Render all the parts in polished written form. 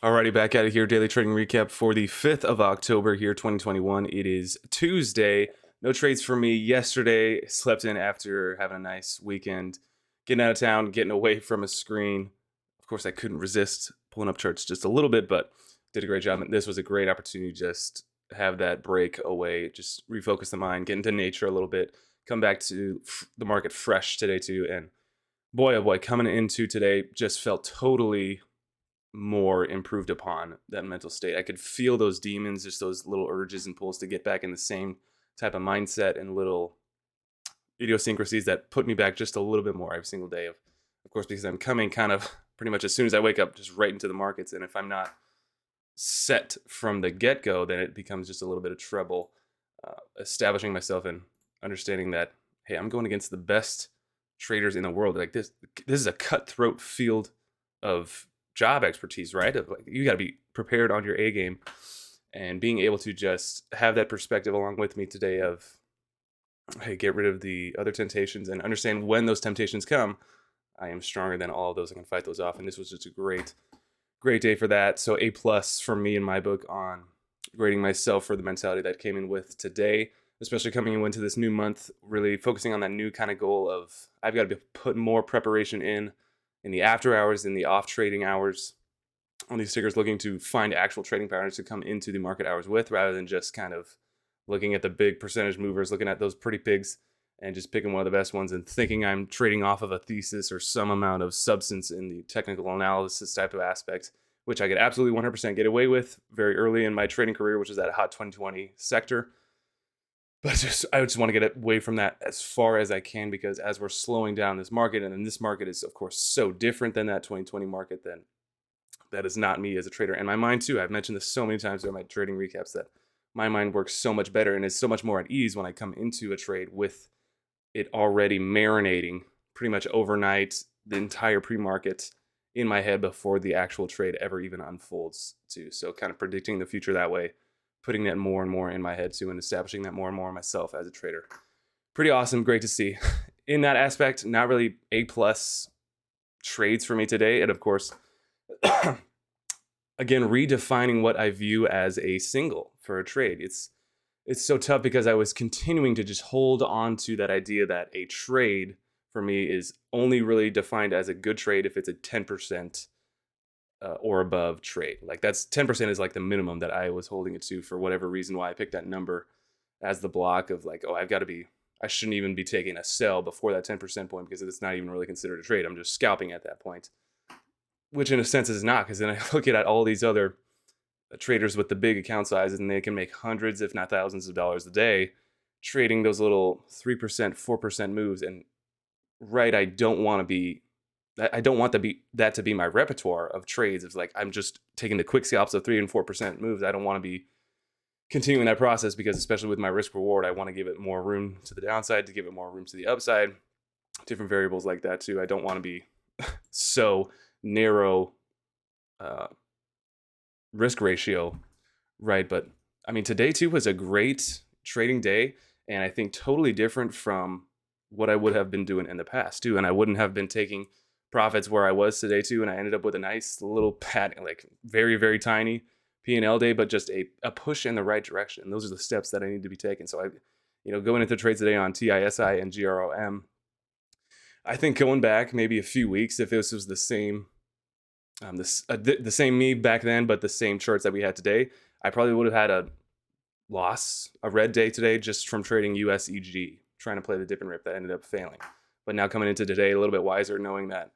Alrighty, back at it here. Daily trading recap for the 5th of October here, 2021. It is Tuesday. No trades for me yesterday. Slept in after having a nice weekend, getting out of town, getting away from a screen. Of course, I couldn't resist pulling up charts just a little bit, but did a great job. And this was a great opportunity to just have that break away, just refocus the mind, get into nature a little bit, come back to the market fresh today too. And boy, oh boy, coming into today just felt totally more improved upon that mental state. I could feel those demons, just those little urges and pulls to get back in the same type of mindset and little idiosyncrasies that put me back just a little bit more every single day. Of course, because I'm coming kind of pretty much as soon as I wake up, just right into the markets. And if I'm not set from the get-go, then it becomes just a little bit of trouble establishing myself and understanding that, hey, I'm going against the best traders in the world. Like this is a cutthroat field of job expertise, right? Of like, you got to be prepared on your A game, and being able to just have that perspective along with me today of, hey, get rid of the other temptations and understand when those temptations come, I am stronger than all of those. I can fight those off. And this was just a great day for that. So A plus for me in my book on grading myself for the mentality that came in with today, especially coming into this new month, really focusing on that new kind of goal of I've got to be put more preparation in the after hours, in the off trading hours on these tickers, looking to find actual trading patterns to come into the market hours with, rather than just kind of looking at the big percentage movers, looking at those pretty pigs and just picking one of the best ones and thinking I'm trading off of a thesis or some amount of substance in the technical analysis type of aspect, which I could absolutely 100% get away with very early in my trading career, which is that hot 2020 sector. But I just want to get away from that as far as I can, because as we're slowing down this market, and then this market is, of course, so different than that 2020 market, then that is not me as a trader. And my mind, too, I've mentioned this so many times in my trading recaps, that my mind works so much better and is so much more at ease when I come into a trade with it already marinating pretty much overnight, the entire pre-market in my head before the actual trade ever even unfolds, too. So kind of predicting the future that way, putting that more and more in my head too, and establishing that more and more myself as a trader. Pretty awesome, great to see. In that aspect, not really A plus trades for me today. And of course, again, redefining what I view as a single for a trade. It's so tough because I was continuing to just hold on to that idea that a trade for me is only really defined as a good trade if it's a 10% or above trade. Like that's 10% is like the minimum that I was holding it to, for whatever reason why I picked that number as the block of like, oh, I shouldn't even be taking a sell before that 10% point, because it's not even really considered a trade. I'm just scalping at that point, which in a sense is not, because then I look at all these other traders with the big account sizes, and they can make hundreds, if not thousands of dollars a day trading those little 3%, 4% moves. And right, I don't want that to be my repertoire of trades. It's like I'm just taking the quick scalps of 3 and 4% moves. I don't want to be continuing that process, because especially with my risk reward, I want to give it more room to the downside, to give it more room to the upside, different variables like that too. I don't want to be so narrow risk ratio, right? But I mean, today too was a great trading day, and I think totally different from what I would have been doing in the past too. And I wouldn't have been taking profits where I was today too, and I ended up with a nice little pat, like very, very tiny P&L day, but just a push in the right direction. Those are the steps that I need to be taking. So going into trades today on TISI and GROM, I think going back maybe a few weeks, if this was the same, the same me back then, but the same charts that we had today, I probably would have had a red day today, just from trading USEG, trying to play the dip and rip that ended up failing. But now coming into today a little bit wiser, knowing that,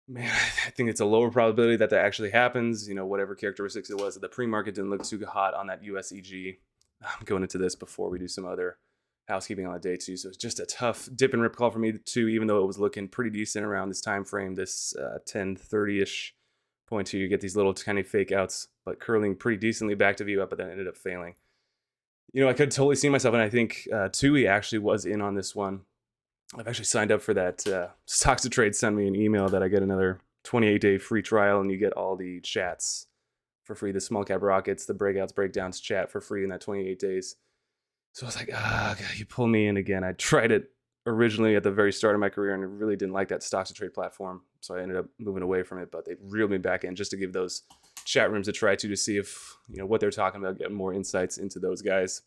man, I think it's a lower probability that actually happens. Whatever characteristics it was, the pre-market didn't look too hot on that USEG. I'm going into this before we do some other housekeeping on the day too. So it's just a tough dip and rip call for me too, even though it was looking pretty decent around this time frame, this 10:30-ish point two. You get these little tiny fake outs, but curling pretty decently back to view up, but then ended up failing. I could totally see myself, and I think TUI actually was in on this one. I've actually signed up for that. Stocks to Trade sent me an email that I get another 28-day free trial, and you get all the chats for free, the small cap rockets, the breakouts, breakdowns chat for free in that 28 days. So I was like, God, you pulled me in again. I tried it originally at the very start of my career, and I really didn't like that Stocks to Trade platform. So I ended up moving away from it, but they reeled me back in just to give those chat rooms to try to see if, what they're talking about, get more insights into those guys.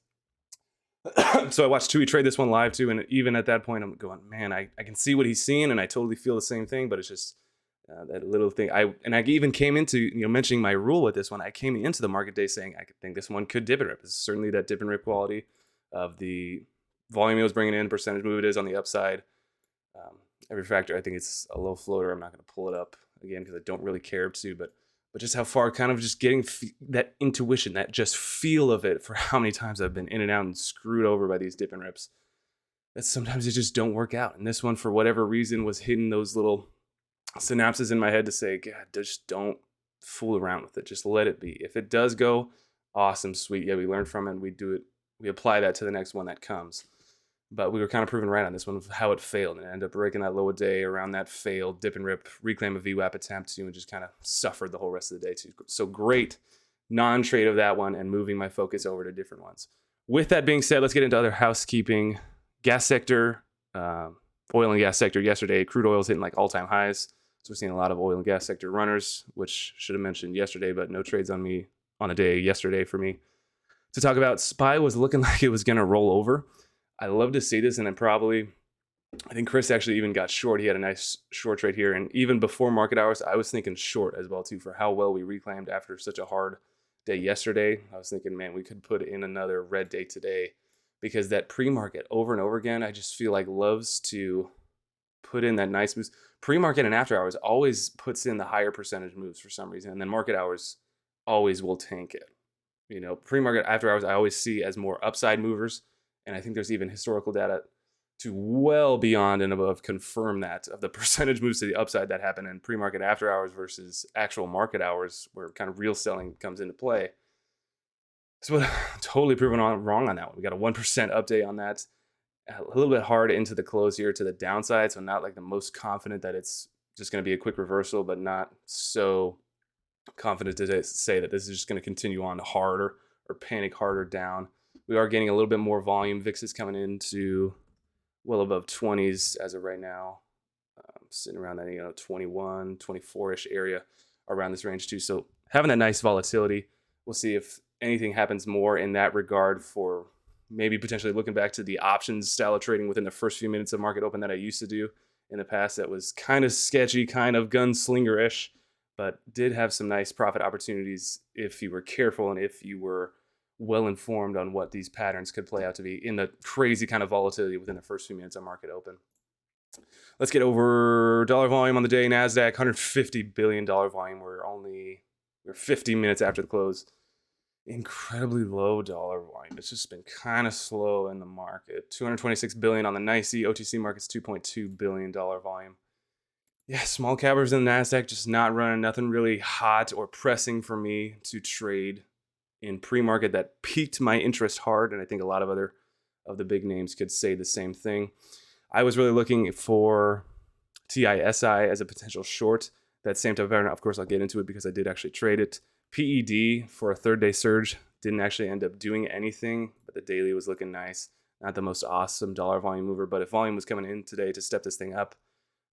So I watched Tui trade this one live too, and even at that point, I'm going, man, I can see what he's seeing, and I totally feel the same thing, but it's just that little thing. I even came into, mentioning my rule with this one. I came into the market day saying I could think this one could dip and rip. It's certainly that dip and rip quality of the volume it was bringing in, percentage move it is on the upside. Every factor, I think it's a low floater. I'm not going to pull it up again because I don't really care to, but just how far, kind of just getting that intuition, that just feel of it for how many times I've been in and out and screwed over by these dip and rips. That sometimes it just don't work out. And this one, for whatever reason, was hitting those little synapses in my head to say, God, just don't fool around with it. Just let it be. If it does go, awesome, sweet. Yeah, we learn from it and we do it. We apply that to the next one that comes. But we were kind of proven right on this one of how it failed, and it ended up breaking that low a day around that failed dip and rip, reclaim a VWAP attempt too, and just kind of suffered the whole rest of the day too. So great non-trade of that one and moving my focus over to different ones. With that being said, let's get into other housekeeping. Gas sector, oil and gas sector yesterday, crude oil's hitting like all-time highs. So we're seeing a lot of oil and gas sector runners, which should have mentioned yesterday, but no trades on me on the day yesterday for me. To talk about, SPY was looking like it was going to roll over. I love to see this, and I think Chris actually even got short. He had a nice short trade here, and even before market hours, I was thinking short as well too for how well we reclaimed after such a hard day yesterday. I was thinking, man, we could put in another red day today, because that pre-market over and over again, I just feel like loves to put in that nice moves. Pre-market and after hours always puts in the higher percentage moves for some reason, and then market hours always will tank it. Pre-market, after hours, I always see as more upside movers. And I think there's even historical data to well beyond and above confirm that of the percentage moves to the upside that happen in pre-market after hours versus actual market hours, where kind of real selling comes into play. So totally proven wrong on that one. We got a 1% update on that. A little bit hard into the close here to the downside. So not like the most confident that it's just going to be a quick reversal, but not so confident to say that this is just going to continue on harder or panic harder down. We are getting a little bit more volume. VIX is coming into well above 20s as of right now, sitting around that 21, 24-ish area around this range too. So having that nice volatility. We'll see if anything happens more in that regard for maybe potentially looking back to the options style of trading within the first few minutes of market open that I used to do in the past. That was kind of sketchy, kind of gunslinger-ish, but did have some nice profit opportunities if you were careful and if you were well informed on what these patterns could play out to be in the crazy kind of volatility within the first few minutes of market open. Let's get over dollar volume on the day. NASDAQ, $150 billion volume. We're 50 minutes after the close. Incredibly low dollar volume. It's just been kind of slow in the market. $226 billion on the NYSE. OTC market's $2.2 billion volume. Yeah, small cappers in the NASDAQ just not running. Nothing really hot or pressing for me to trade in pre-market that piqued my interest hard, and I think a lot of other of the big names could say the same thing. I was really looking for TISI as a potential short. That same type of pattern. Of course, I'll get into it because I did actually trade it. PED for a third day surge didn't actually end up doing anything, but the daily was looking nice. Not the most awesome dollar volume mover, but if volume was coming in today to step this thing up,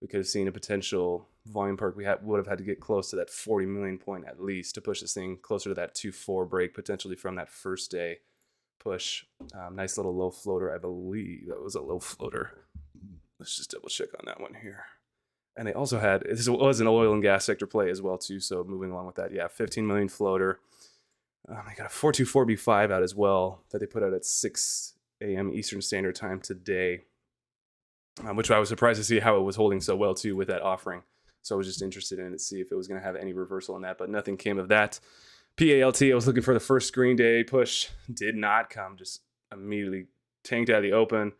we could have seen a potential volume perk. We would have had to get close to that 40 million point at least to push this thing closer to that 2.4 break, potentially from that first day push. Nice little low floater. I believe that was a low floater. Let's just double check on that one here. And they also had, this was an oil and gas sector play as well too. So moving along with that, yeah, 15 million floater. They got a 424B5 out as well that they put out at 6 a.m. Eastern Standard Time today. Which I was surprised to see how it was holding so well too with that offering. So I was just interested in it to see if it was going to have any reversal in that, but nothing came of that. PALT, I was looking for the first green day push. Did not come, just immediately tanked out of the open.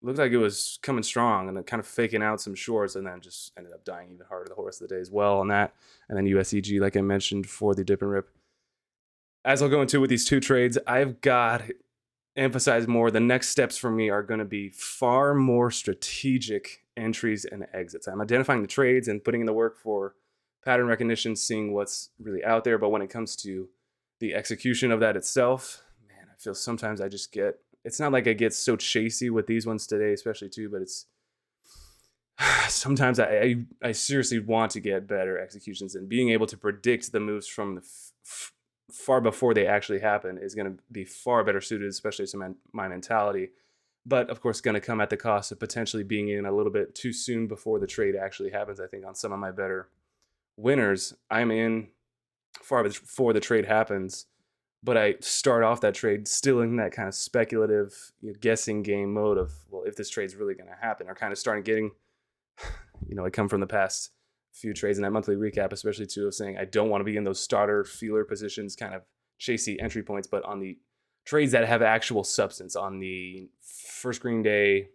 Looked like it was coming strong and then kind of faking out some shorts and then just ended up dying even harder the whole rest of the day as well on that. And then USEG, like I mentioned, for the dip and rip. As I'll go into with these two trades, I've got emphasize more. The next steps for me are going to be far more strategic entries and exits. I'm identifying the trades and putting in the work for pattern recognition, seeing what's really out there. But when it comes to the execution of that itself, man, I feel sometimes it's not like I get so chasey with these ones today, especially too, but sometimes I seriously want to get better executions, and being able to predict the moves from the far before they actually happen is going to be far better suited, especially to my mentality. But of course, going to come at the cost of potentially being in a little bit too soon before the trade actually happens. I think on some of my better winners, I'm in far before the trade happens, but I start off that trade still in that kind of speculative, guessing game mode of, well, if this trade's really going to happen, or kind of starting getting, I come from the past few trades in that monthly recap, especially too, of saying I don't want to be in those starter feeler positions, kind of chasey entry points, but on the trades that have actual substance, on the first green day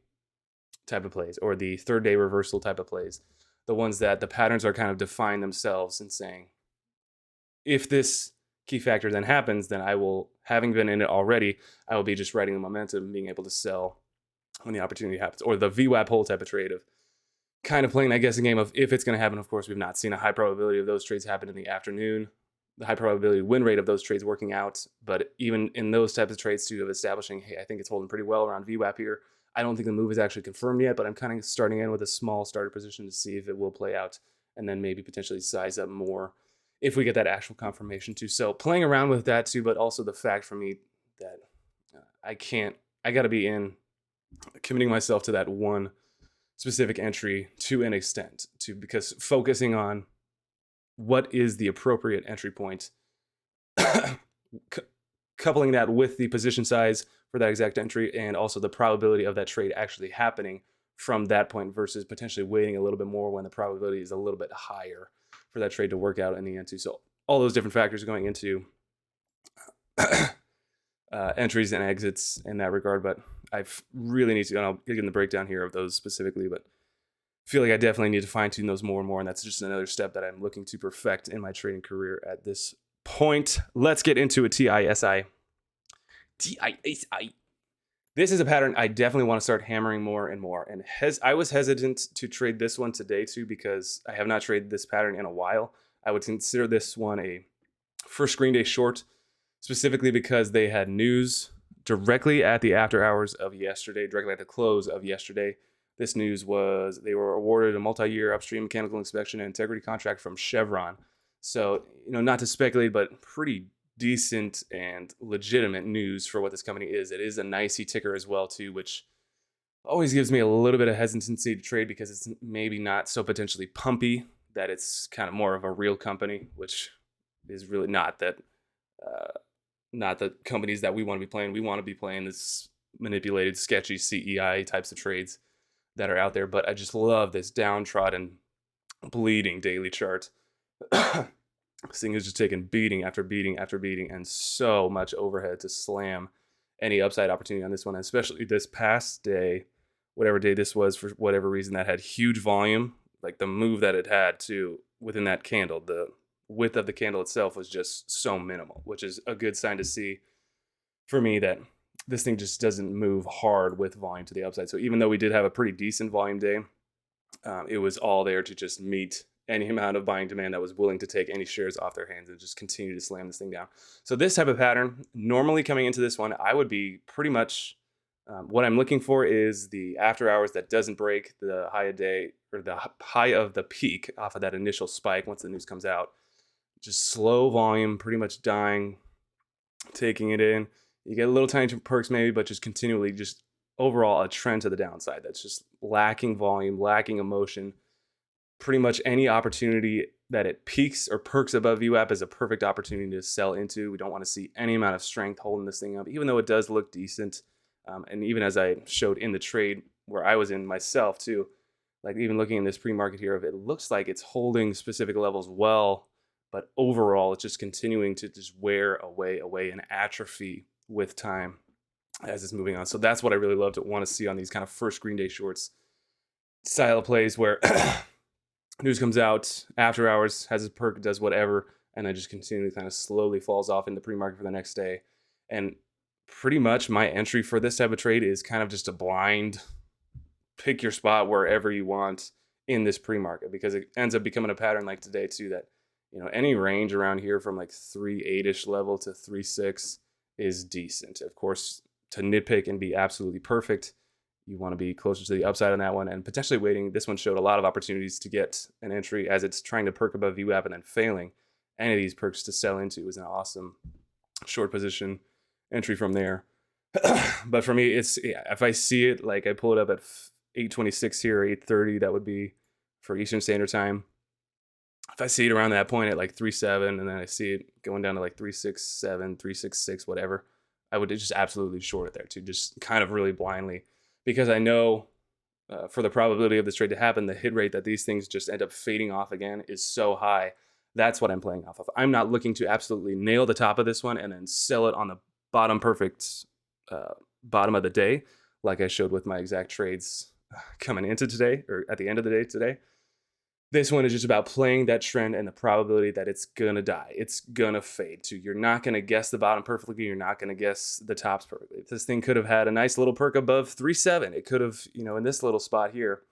type of plays or the third day reversal type of plays, the ones that the patterns are kind of define themselves and saying, if this key factor then happens, then I will, having been in it already, I will be just riding the momentum, being able to sell when the opportunity happens. Or the VWAP hole type of trade of kind of playing that guessing game of if it's going to happen. Of course, we've not seen a high probability of those trades happen in the afternoon, the high probability win rate of those trades working out. But even in those types of trades too, of establishing, hey, I think it's holding pretty well around VWAP here. I don't think the move is actually confirmed yet, but I'm kind of starting in with a small starter position to see if it will play out, and then maybe potentially size up more if we get that actual confirmation too. So playing around with that too, but also the fact for me that I got to be in committing myself to that one specific entry to an extent, to because focusing on what is the appropriate entry point, coupling that with the position size for that exact entry, and also the probability of that trade actually happening from that point versus potentially waiting a little bit more when the probability is a little bit higher for that trade to work out in the end too. So all those different factors going into entries and exits in that regard. But I really need to, and I'll get in the breakdown here of those specifically, but feel like I definitely need to fine tune those more and more. And that's just another step that I'm looking to perfect in my trading career at this point. Let's get into a TISI. TISI. This is a pattern I definitely want to start hammering more and more. And I was hesitant to trade this one today too, because I have not traded this pattern in a while. I would consider this one a first screen day short, specifically because they had news directly at the after hours of yesterday, directly at the close of yesterday. This news was they were awarded a multi-year upstream mechanical inspection and integrity contract from Chevron. So, not to speculate, but pretty decent and legitimate news for what this company is. It is a NYSE ticker as well too, which always gives me a little bit of hesitancy to trade because it's maybe not so potentially pumpy, that it's kind of more of a real company, which is really not that, not the companies that we want to be playing. We want to be playing this manipulated, sketchy CEI types of trades that are out there. But I just love this downtrodden, bleeding daily chart. This thing is just taking beating after beating after beating, and so much overhead to slam any upside opportunity on this one, especially this past day, whatever day this was, for whatever reason, that had huge volume. Like the move that it had to within that candle, the width of the candle itself was just so minimal, which is a good sign to see for me that this thing just doesn't move hard with volume to the upside. So even though we did have a pretty decent volume day, it was all there to just meet any amount of buying demand that was willing to take any shares off their hands and just continue to slam this thing down. So this type of pattern, normally coming into this one, I would be pretty much, what I'm looking for is the after hours that doesn't break the high of day or the high of the peak off of that initial spike once the news comes out. Just slow volume, pretty much dying, taking it in. You get a little tiny perks maybe, but just continually just overall a trend to the downside that's just lacking volume, lacking emotion. Pretty much any opportunity that it peaks or perks above VWAP is a perfect opportunity to sell into. We don't want to see any amount of strength holding this thing up, even though it does look decent. And even as I showed in the trade where I was in myself too, like even looking in this pre-market here, it looks like it's holding specific levels well, but overall it's just continuing to just wear away and atrophy with time as it's moving on. So that's what I really love to want to see on these kind of first screen day shorts style of plays where news comes out, after hours, has its perk, does whatever, and then just continually kind of slowly falls off into pre-market for the next day. And pretty much my entry for this type of trade is kind of just a blind pick your spot wherever you want in this pre-market, because it ends up becoming a pattern like today too, that any range around here from like 3.8-ish level to 3.6 is decent. Of course, to nitpick and be absolutely perfect, you want to be closer to the upside on that one and potentially waiting. This one showed a lot of opportunities to get an entry as it's trying to perk above VWAP and then failing. Any of these perks to sell into is an awesome short position entry from there. But for me, it's if I see it, like I pull it up at 8:26 here, 8:30, that would be for Eastern Standard Time. If I see it around that point at like 3.7, and then I see it going down to like 3.67, 3.66, whatever, I would just absolutely short it there too, just kind of really blindly, because I know for the probability of this trade to happen, the hit rate that these things just end up fading off again is so high. That's what I'm playing off of. I'm not looking to absolutely nail the top of this one and then sell it on the bottom perfect bottom of the day, like I showed with my exact trades coming into today or at the end of the day today. This one is just about playing that trend and the probability that it's gonna die. It's gonna fade too. You're not gonna guess the bottom perfectly. You're not gonna guess the tops perfectly. This thing could have had a nice little perk above 3.7. It could have, in this little spot here,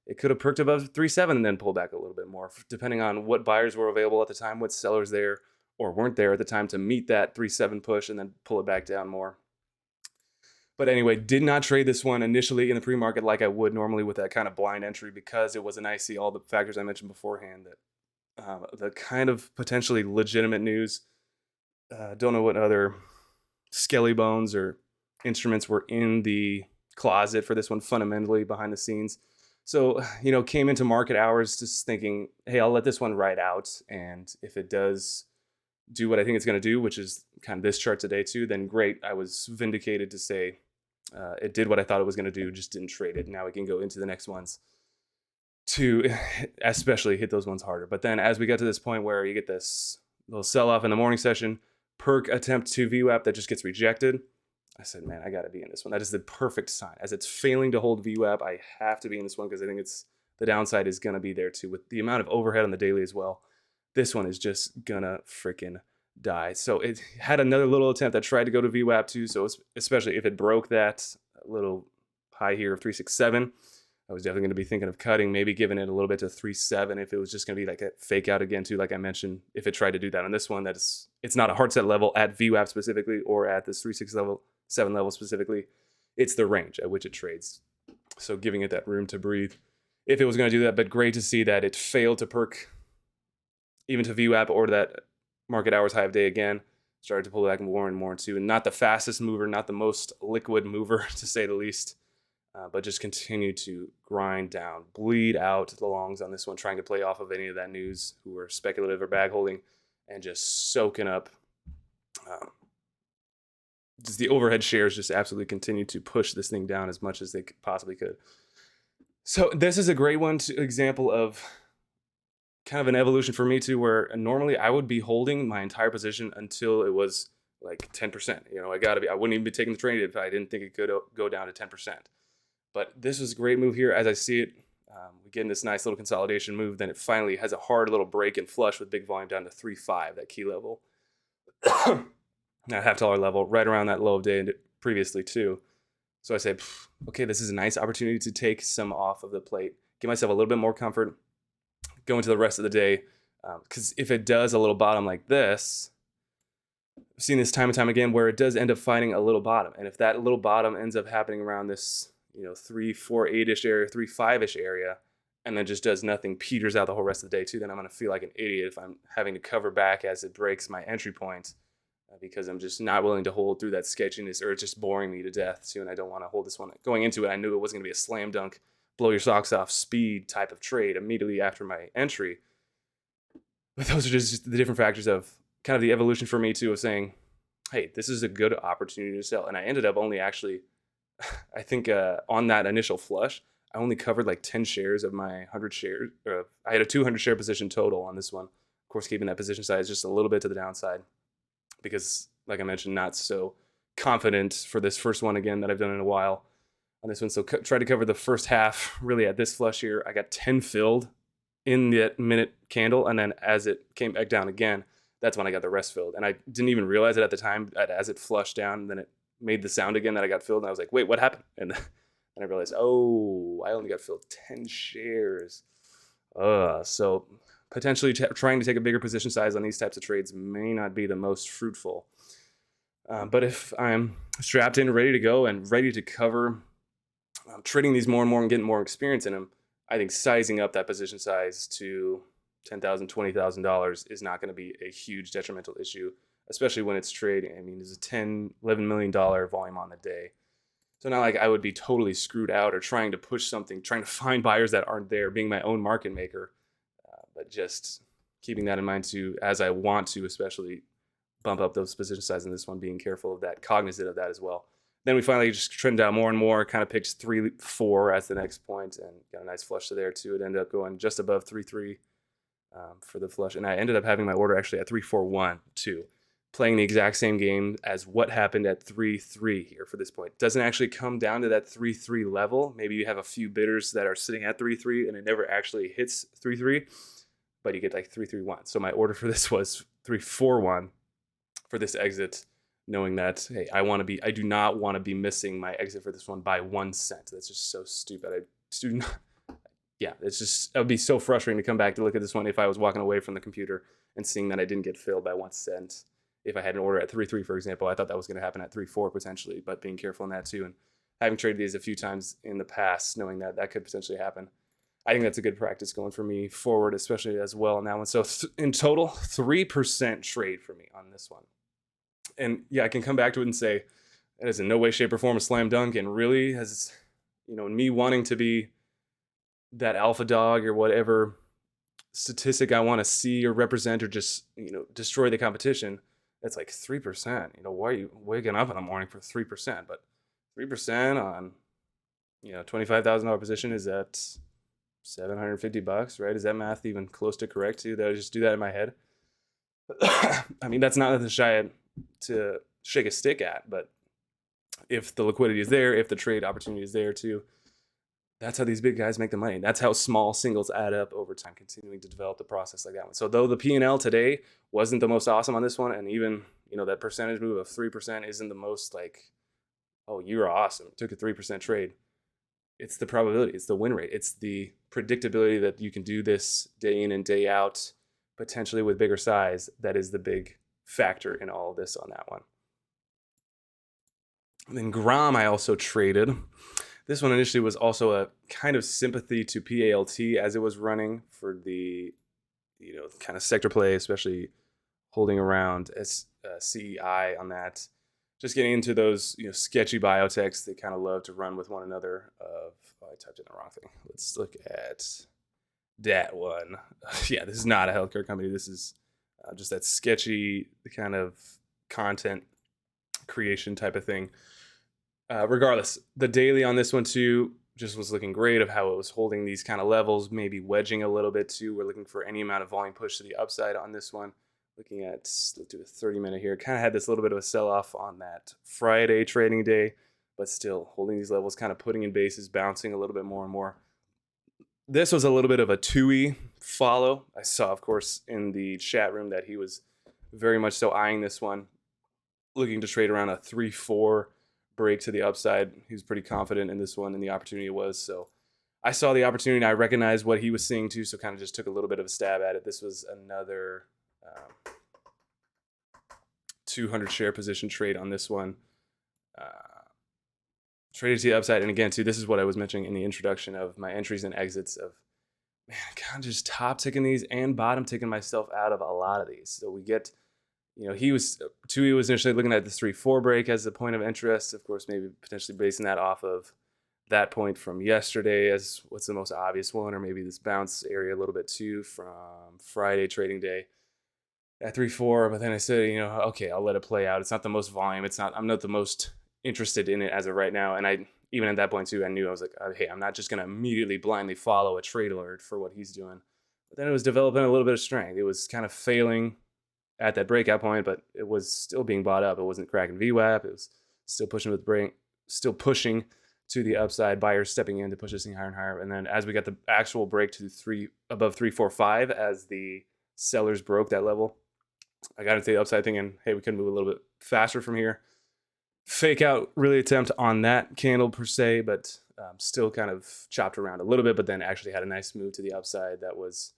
it could have perked above 3.7 and then pulled back a little bit more, depending on what buyers were available at the time, what sellers there or weren't there at the time to meet that 3.7 push and then pull it back down more. But anyway, did not trade this one initially in the pre-market like I would normally with that kind of blind entry, because it was a nice see all the factors I mentioned beforehand, that the kind of potentially legitimate news. Don't know what other skelly bones or instruments were in the closet for this one fundamentally behind the scenes. So, came into market hours just thinking, hey, I'll let this one ride out. And if it does do what I think it's going to do, which is kind of this chart today too, then great. I was vindicated to say it did what I thought it was going to do, just didn't trade it. Now we can go into the next ones to especially hit those ones harder. But then as we got to this point where you get this little sell-off in the morning session, perk attempt to VWAP that just gets rejected, I said, man, I got to be in this one. That is the perfect sign. As it's failing to hold VWAP, I have to be in this one because I think the downside is going to be there too. With the amount of overhead on the daily as well, this one is just going to freaking die. So it had another little attempt that tried to go to VWAP too. So especially if it broke that little high here of 3.67, I was definitely going to be thinking of cutting, maybe giving it a little bit to 3.7 if it was just going to be like a fake out again too, like I mentioned. If it tried to do that on this one, it's not a hard set level at VWAP specifically or at this 3.67 level specifically. It's the range at which it trades. So giving it that room to breathe if it was going to do that. But great to see that it failed to perk even to VWAP or to that market hours high of day again. Started to pull back more and more too. And not the fastest mover, not the most liquid mover to say the least. But just continue to grind down, bleed out the longs on this one, trying to play off of any of that news who were speculative or bag holding, and just soaking up. Just the overhead shares just absolutely continue to push this thing down as much as they possibly could. So this is a great example of kind of an evolution for me too, where normally I would be holding my entire position until it was like 10%. I wouldn't even be taking the trade if I didn't think it could go down to 10%. But this was a great move here. As I see it, we get in this nice little consolidation move. Then it finally has a hard little break and flush with big volume down to 3.5, that key level. That $half level, right around that low of day previously too. So I say, okay, this is a nice opportunity to take some off of the plate, give myself a little bit more comfort, go into the rest of the day. Because if it does a little bottom like this, I've seen this time and time again where it does end up finding a little bottom. And if that little bottom ends up happening around this 3.48-ish area, 3.5-ish area, and then just does nothing, peters out the whole rest of the day too, then I'm going to feel like an idiot if I'm having to cover back as it breaks my entry point, because I'm just not willing to hold through that sketchiness, or it's just boring me to death too, and I don't want to hold this one. Going into it, I knew it wasn't going to be a slam dunk, blow your socks off speed type of trade immediately after my entry. But those are just the different factors of kind of the evolution for me too, of saying, hey, this is a good opportunity to sell. And I ended up only actually, I think on that initial flush, I only covered like 10 shares of my 100 shares. I had a 200 share position total on this one. Of course, keeping that position size just a little bit to the downside, because like I mentioned, not so confident for this first one again that I've done in a while on this one. So try to cover the first half really at this flush here. I got 10 filled in that minute candle. And then as it came back down again, that's when I got the rest filled. And I didn't even realize it at the time. As it flushed down, and then it made the sound again that I got filled. And I was like, wait, what happened? And then I realized, oh, I only got filled 10 shares. So potentially trying to take a bigger position size on these types of trades may not be the most fruitful. But if I'm strapped in, ready to go, and ready to cover trading these more and more and getting more experience in them, I think sizing up that position size to $10,000, $20,000 is not going to be a huge detrimental issue, especially when it's trading. I mean, there's a $10, $11 million volume on the day. So not like I would be totally screwed out or trying to push something, trying to find buyers that aren't there, being my own market maker, but just keeping that in mind too, as I want to, especially bump up those position size in this one, being careful of that, cognizant of that as well. Then we finally just trimmed down more and more, kind of picked 3-4 as the next point and got a nice flush to there too. It ended up going just above 3-3 for the flush. And I ended up having my order actually at 3-4-1 too, playing the exact same game as what happened at 3-3 here for this point. Doesn't actually come down to that 3-3 level. Maybe you have a few bidders that are sitting at 3-3 and it never actually hits 3-3, but you get like 3-3-1. So my order for this was 3-4-1 for this exit, knowing that, hey, I do not want to be missing my exit for this one by 1 cent. That's just so stupid. It would be so frustrating to come back to look at this one if I was walking away from the computer and seeing that I didn't get filled by 1 cent. If I had an order at 3-3, for example, I thought that was going to happen at 3-4 potentially, but being careful in that too. And having traded these a few times in the past, knowing that that could potentially happen, I think that's a good practice going for me forward, especially as well in that one. So in total, 3% trade for me on this one. And yeah, I can come back to it and say that is in no way, shape, or form a slam dunk. And really, has me wanting to be that alpha dog or whatever statistic I want to see or represent, or just destroy the competition. It's like 3%. Why are you waking up in the morning for 3%? But 3% on $25,000 position is at $750, right? Is that math even close to correct too? Did I just do that in my head? I mean, that's not nothing shy to shake a stick at, but if the liquidity is there, if the trade opportunity is there too, that's how these big guys make the money. That's how small singles add up over time, continuing to develop the process like that one. So though the P&L today wasn't the most awesome on this one, and even that percentage move of 3% isn't the most like, oh, you're awesome, took a 3% trade. It's the probability, it's the win rate, it's the predictability that you can do this day in and day out, potentially with bigger size. That is the big factor in all of this on that one. And then GROM I also traded. This one initially was also a kind of sympathy to PALT as it was running for the kind of sector play, especially holding around as CEI on that. Just getting into those sketchy biotechs that kind of love to run with one another. I typed in the wrong thing. Let's look at that one. Yeah, this is not a healthcare company. This is just that sketchy kind of content creation type of thing. Regardless, the daily on this one too just was looking great of how it was holding these kind of levels, maybe wedging a little bit too. We're looking for any amount of volume push to the upside on this one. Looking at, let's do a 30-minute here. Kind of had this little bit of a sell-off on that Friday trading day, but still holding these levels, kind of putting in bases, bouncing a little bit more and more. This was a little bit of a TUI follow. I saw, of course, in the chat room that he was very much so eyeing this one, looking to trade around a 3-4 break to the upside. He was pretty confident in this one, and the opportunity was. So I saw the opportunity, and I recognized what he was seeing too, so kind of just took a little bit of a stab at it. This was another 200 share position trade on this one. Traded to the upside, and again too, this is what I was mentioning in the introduction of my entries and exits of, man, kind of just top ticking these and bottom ticking myself out of a lot of these. So we get, TUI was initially looking at this 3-4 break as a point of interest. Of course, maybe potentially basing that off of that point from yesterday as what's the most obvious one, or maybe this bounce area a little bit too from Friday trading day at 3-4. But then I said, okay, I'll let it play out. It's not the most volume. I'm not the most interested in it as of right now. And even at that point too, I knew I was like, hey, I'm not just going to immediately blindly follow a trade alert for what he's doing. But then it was developing a little bit of strength. It was kind of failing at that breakout point, but it was still being bought up. It wasn't cracking VWAP. It was still pushing with brain, still pushing to the upside. Buyers stepping in to push this thing higher and higher. And then as we got the actual break to above 345, as the sellers broke that level, I got into the upside thinking, hey, we could move a little bit faster from here. Fake out really attempt on that candle per se, but still kind of chopped around a little bit, but then actually had a nice move to the upside. That was,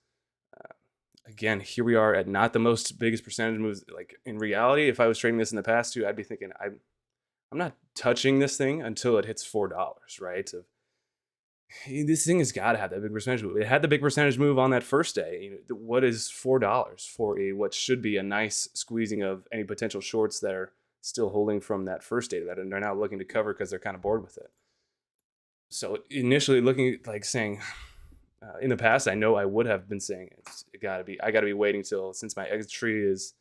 again, here we are at not the most biggest percentage moves. Like in reality, if I was trading this in the past too, I'd be thinking, I'm not touching this thing until it hits $4, right? Of This thing has got to have that big percentage move. It had the big percentage move on that first day. What is $4 for a what should be a nice squeezing of any potential shorts that are still holding from that first day that and they're now looking to cover because they're kind of bored with it. So initially looking like saying in the past, I know I would have been saying I got to be waiting till since my exit tree is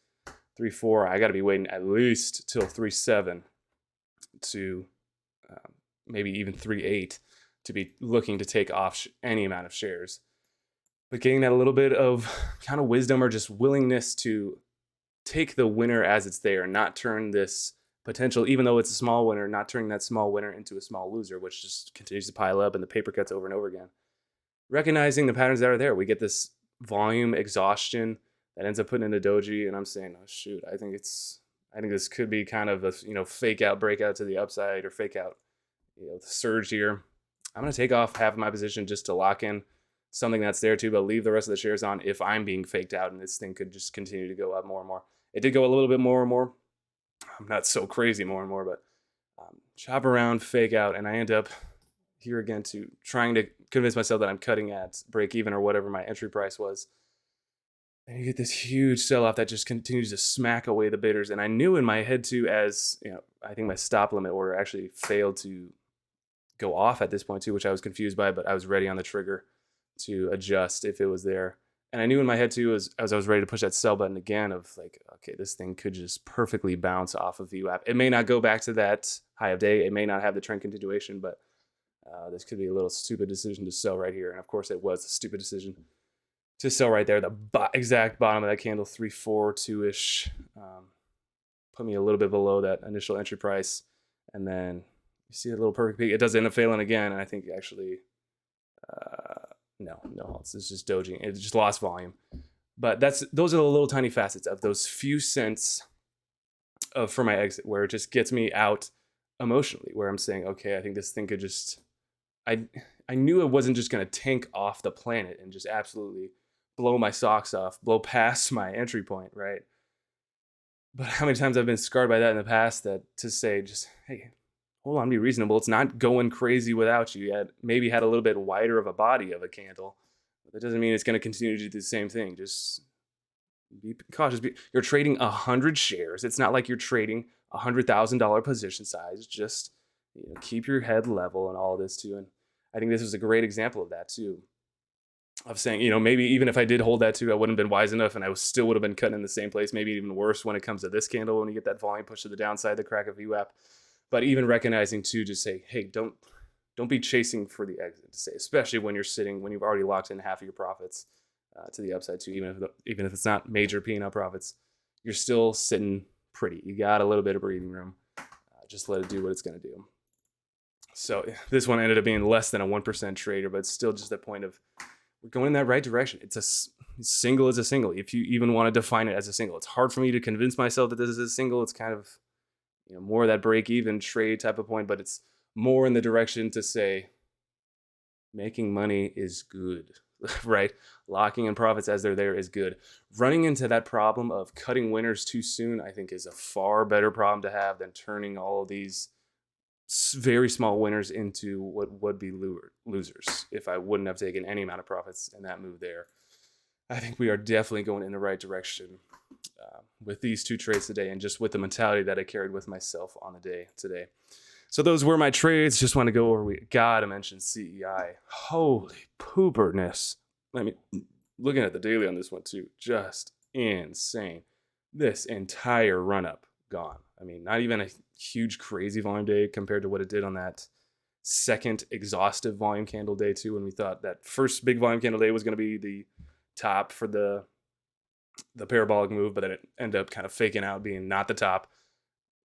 3.4, I got to be waiting at least till 3.7 to maybe even 3.8 to be looking to take off any amount of shares. But getting that a little bit of kind of wisdom or just willingness to take the winner as it's there, not turn this potential, even though it's a small winner, not turning that small winner into a small loser, which just continues to pile up and the paper cuts over and over again. Recognizing the patterns that are there, we get this volume exhaustion that ends up putting in the doji, and I'm saying, oh shoot, I think this could be kind of a fake out breakout to the upside or fake out the surge here. I'm going to take off half of my position just to lock in something that's there too, but leave the rest of the shares on if I'm being faked out and this thing could just continue to go up more and more. It did go a little bit more and more. I'm not so crazy more and more, but chop around, fake out, and I end up here again to trying to convince myself that I'm cutting at break even or whatever my entry price was. And you get this huge sell-off that just continues to smack away the bidders. And I knew in my head too, as I think my stop limit order actually failed to go off at this point too, which I was confused by, but I was ready on the trigger to adjust if it was there. And I knew in my head too, as I was ready to push that sell button again of like, okay, this thing could just perfectly bounce off of VWAP. It may not go back to that high of day. It may not have the trend continuation, but this could be a little stupid decision to sell right here. And of course it was a stupid decision to sell right there. The exact bottom of that candle, 342-ish, put me a little bit below that initial entry price. And then you see a little perfect peak. It does end up failing again. And I think actually, no, it's just dojing. It just lost volume. But those are the little tiny facets of those few cents for my exit where it just gets me out emotionally, where I'm saying, okay, I think this thing could just, I knew it wasn't just going to tank off the planet and just absolutely blow my socks off, blow past my entry point, right? But how many times I've been scarred by that in the past that to say just, hey, hold on, be reasonable. It's not going crazy without you. You maybe had a little bit wider of a body of a candle. But that doesn't mean it's going to continue to do the same thing. Just be cautious. You're trading 100 shares. It's not like you're trading $100,000 position size. Just keep your head level and all of this too. And I think this was a great example of that too. Of saying, maybe even if I did hold that too, I wouldn't have been wise enough and I still would have been cutting in the same place, maybe even worse when it comes to this candle, when you get that volume push to the downside, the crack of VWAP. But even recognizing too, just say, hey, don't be chasing for the exit, to say, especially when you've already locked in half of your profits to the upside too, even if it's not major P&L profits, you're still sitting pretty. You got a little bit of breathing room. Just let it do what it's going to do. So this one ended up being less than a 1% trader, but it's still just the point of, we're going in that right direction. It's a single is a single. If you even want to define it as a single, it's hard for me to convince myself that this is a single. It's kind of, more of that break even trade type of point, but it's more in the direction to say making money is good, right? Locking in profits as they're there is good. Running into that problem of cutting winners too soon, I think is a far better problem to have than turning all of these very small winners into what would be losers if I wouldn't have taken any amount of profits in that move there. I think we are definitely going in the right direction with these two trades today and just with the mentality that I carried with myself on the day today. So those were my trades. Just want to go over, we gotta mention CEI. Holy pooperness. I mean, looking at the daily on this one too, just insane. This entire run up gone. I mean, not even a huge crazy volume day compared to what it did on that second exhaustive volume candle day too, when we thought that first big volume candle day was going to be the top for the parabolic move, but then it ended up kind of faking out being not the top.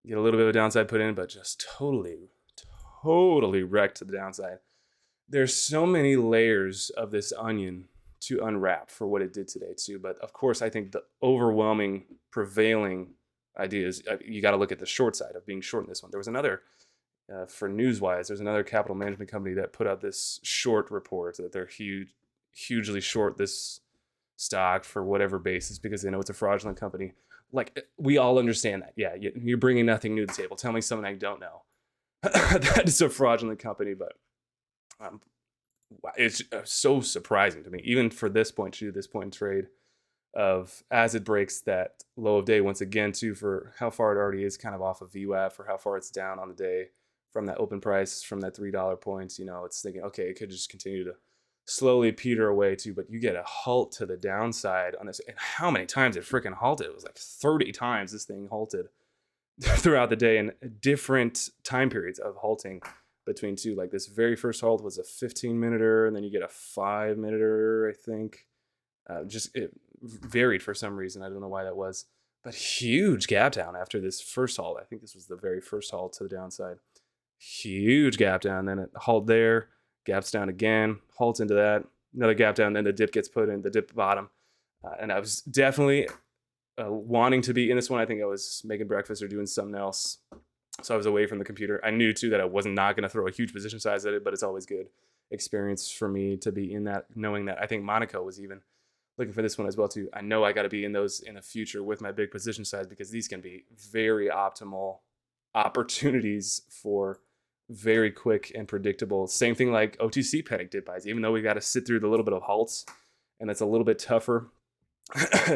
Get a little bit of a downside put in, but just totally wrecked to the downside. There's so many layers of this onion to unwrap for what it did today too. But of course, I think the overwhelming prevailing idea is you got to look at the short side of being short in this one. There was another, for Newswise, there's another capital management company that put out this short report that they're hugely short this stock for whatever basis because they know it's a fraudulent company. Like, we all understand that. Yeah, you're bringing nothing new to the table. Tell me something I don't know. That is a fraudulent company, but It's so surprising to me, even for this point, to this point in trade, of as it breaks that low of day once again, too, for how far it already is kind of off of VWAP, for how far it's down on the day from that open price, from that $3 points. It's thinking, okay, it could just continue to slowly peter away too, but you get a halt to the downside on this. And how many times it freaking halted? It was like 30 times this thing halted throughout the day, and different time periods of halting between two. Like this very first halt was a 15-minute, and then you get a 5-minute, I think. Just it varied for some reason. I don't know why that was, but huge gap down after this first halt. I think this was the very first halt to the downside. Huge gap down, then it halt there, gaps down again, halts into that, another gap down, then the dip gets put in, the dip bottom. And I was definitely wanting to be in this one. I think I was making breakfast or doing something else, so I was away from the computer. I knew too that I was not going to throw a huge position size at it, but it's always good experience for me to be in that, knowing that. I think Monaco was even looking for this one as well too. I know I got to be in those in the future with my big position size, because these can be very optimal opportunities for very quick and predictable. Same thing like OTC panic dip buys, even though we got to sit through the little bit of halts, and that's a little bit tougher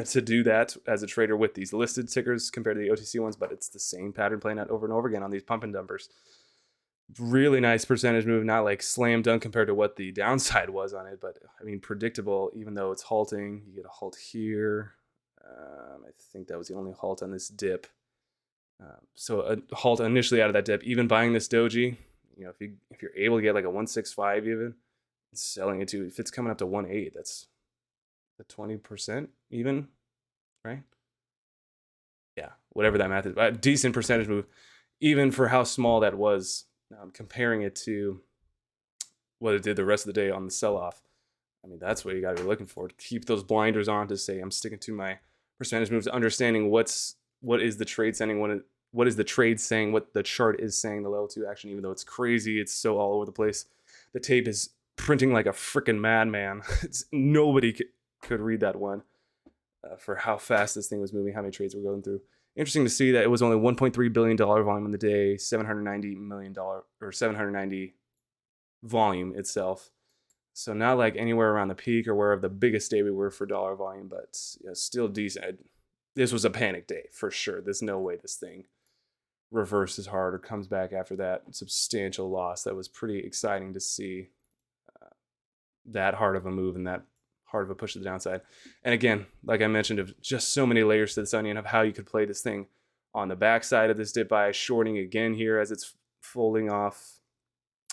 to do that as a trader with these listed tickers compared to the OTC ones, but it's the same pattern playing out over and over again on these pump and dumpers. Really nice percentage move, not like slam dunk compared to what the downside was on it, but I mean predictable. Even though it's halting, you get a halt here. I think that was the only halt on this dip. So a halt initially out of that dip. Even buying this doji, if you're able to get like a 165 even, selling it to, if it's coming up to 1.8, that's the 20% even, right? Yeah, whatever that math is. A decent percentage move, even for how small that was. Comparing it to what it did the rest of the day on the sell-off. I mean, that's what you got to be looking for. To keep those blinders on, to say I'm sticking to my percentage moves, understanding what is the trade sending, what is the trade saying, what the chart is saying, the level 2 action, even though it's crazy, it's so all over the place. The tape is printing like a freaking madman. Nobody could read that one for how fast this thing was moving, how many trades we're going through. Interesting to see that it was only $1.3 billion volume in the day, $790 million or 790 volume itself. So not like anywhere around the peak or wherever the biggest day we were for dollar volume, but still decent. This was a panic day for sure. There's no way this thing reverses hard or comes back after that substantial loss. That was pretty exciting to see that hard of a move and that hard of a push to the downside. And again, like I mentioned, of just so many layers to this onion of how you could play this thing on the backside of this dip by shorting again here as it's folding off,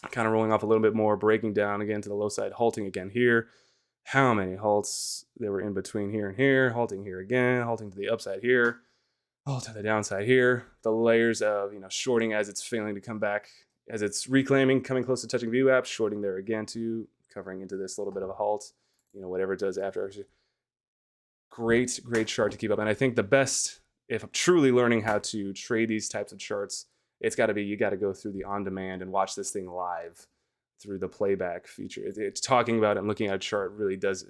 kind of rolling off a little bit more, breaking down again to the low side, halting again here. How many halts there were in between here and here, halting here again, halting to the upside here, halt to the downside here. The layers of shorting as it's failing to come back, as it's reclaiming, coming close to touching VWAP, shorting there again too, covering into this little bit of a halt. Whatever it does after. Great chart to keep up. And I think the best, if I'm truly learning how to trade these types of charts, it's got to be, you got to go through the on-demand and watch this thing live through the playback feature. It's talking about it and looking at a chart really does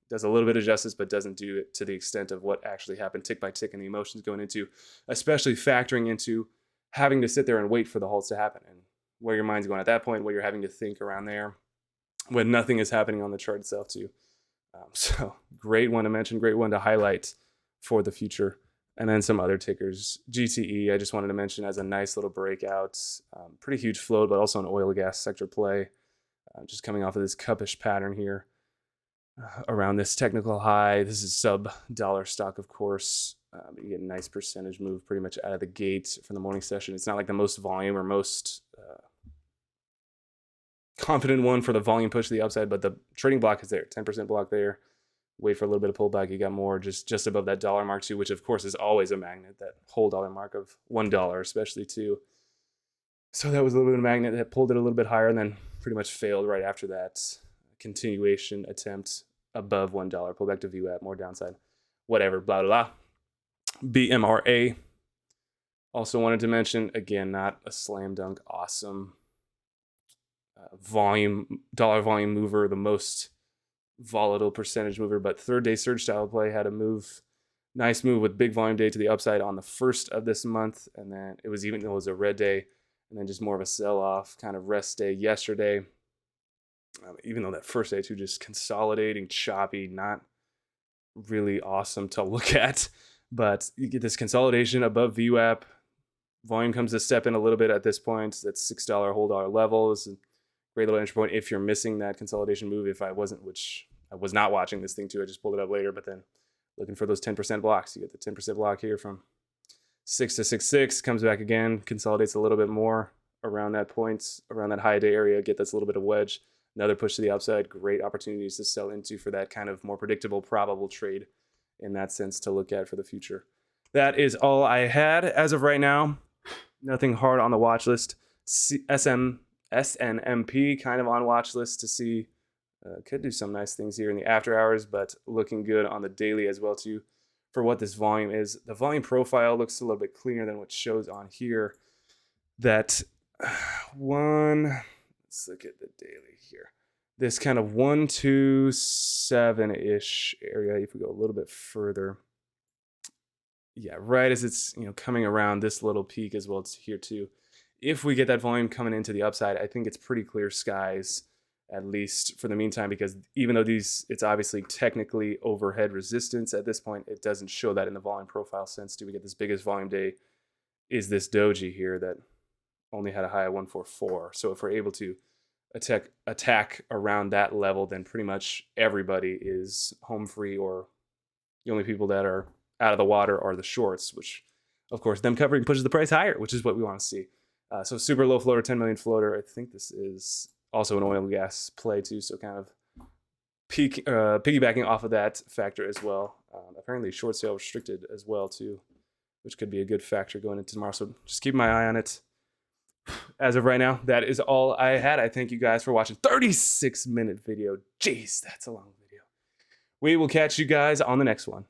a little bit of justice, but doesn't do it to the extent of what actually happened tick by tick and the emotions going into, especially factoring into having to sit there and wait for the halts to happen and where your mind's going at that point, what you're having to think around there when nothing is happening on the chart itself too. So great one to mention, great one to highlight for the future. And then some other tickers. GTE, I just wanted to mention as a nice little breakout. Pretty huge float, but also an oil and gas sector play. Just coming off of this cupish pattern here around this technical high. This is sub-dollar stock, of course. But you get a nice percentage move pretty much out of the gate from the morning session. It's not like the most volume or most confident one for the volume push to the upside, but the trading block is there, 10% block there. Wait for a little bit of pullback. You got more just above that dollar mark too, which of course is always a magnet, that whole dollar mark of $1 especially too. So that was a little bit of a magnet that pulled it a little bit higher and then pretty much failed right after that. Continuation attempt above $1. Pull back to VWAP, more downside. Whatever, blah, blah, blah. BMRA. Also wanted to mention, again, not a slam dunk, awesome dollar volume mover, the most volatile percentage mover, but third day surge style play had a nice move with big volume day to the upside on the first of this month, and then it was a red day, and then just more of a sell off kind of rest day yesterday. Even though that first day too, just consolidating, choppy, not really awesome to look at. But you get this consolidation above VWAP. Volume comes to step in a little bit at this point. That's $6 whole dollar level. Is a great little entry point if you're missing that consolidation move. If I wasn't, which I was not watching this thing too, I just pulled it up later. But then looking for those 10% blocks. You get the 10% block here from 6 to 6.6, comes back again, consolidates a little bit more around that point, around that high day area, get this little bit of wedge. Another push to the upside, great opportunities to sell into for that kind of more predictable, probable trade in that sense to look at for the future. That is all I had as of right now. Nothing hard on the watch list. SNMP kind of on watch list to see. Could do some nice things here in the after hours, but looking good on the daily as well too for what this volume is. The volume profile looks a little bit cleaner than what shows on here. That let's look at the daily here. This kind of 127-ish area, if we go a little bit further. Yeah, right as it's coming around this little peak as well here too. If we get that volume coming into the upside, I think it's pretty clear skies, at least for the meantime, because even though it's obviously technically overhead resistance at this point, it doesn't show that in the volume profile sense. Do we get this biggest volume day? Is this doji here that only had a high of 144? So if we're able to attack around that level, then pretty much everybody is home free, or the only people that are out of the water are the shorts, which of course them covering pushes the price higher, which is what we want to see. So super low floater, 10 million floater. I think this is also an oil and gas play too, so kind of piggybacking off of that factor as well. Apparently short sale restricted as well too, which could be a good factor going into tomorrow. So just keep my eye on it. As of right now, that is all I had. I thank you guys for watching. 36-minute video. Jeez, that's a long video. We will catch you guys on the next one.